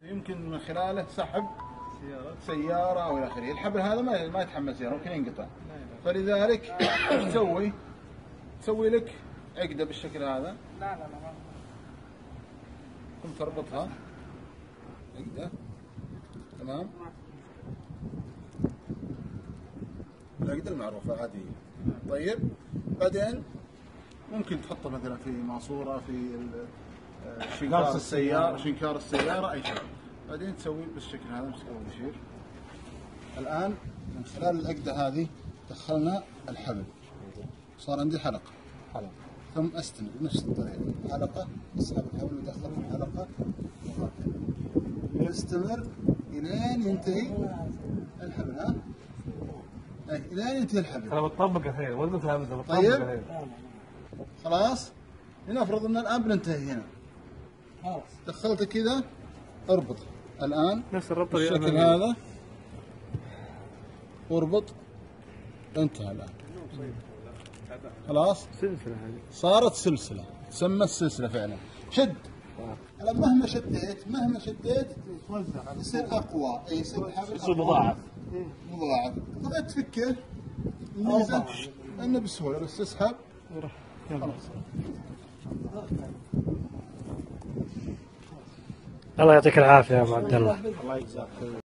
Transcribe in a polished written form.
يمكن من خلاله سحب سيارة أو إلى آخره. الحبل هذا ما يتحمل سيارة، ممكن ينقطع. فلذلك ايش تسوي؟ تسوي لك عقدة بالشكل هذا. لا ثم تربطها عقدة، تمام؟ العقدة المعروفة العادية. طيب بعدين ممكن تحطه مثلا في ماسورة، في شنكار السيارة، أي شيء. بعدين تسوي بالشكل هذا. امسك أول شيء. الآن من خلال العقدة هذه دخلنا الحبل، صار عندي حلقة. ثم أستمر بنفس الطريقة، حلقة، أسحب الحبل ودخل في الحلقة، استمر إلين ينتهي الحبل. ها؟ إلين ينتهي الحبل. أنا بطبق الحين، وين فهمت؟ طيب خلاص، لنفرض أن الآن بننتهي هنا. دخلت كذا، اربط الآن نفس الربط بالشكل هذا، واربط. انتهى الآن. خلاص سلسلة هذه صارت سلسلة، تسمى السلسلة فعلا. شد. مهما شديت يصير أقوى، يصير الحبل يصير مضاعف. طبعا تفكه الميزة أنه بسهولة، بس تسحب خلاص. الله يعطيك العافية يا أبو عبد الله. الله يجزاك.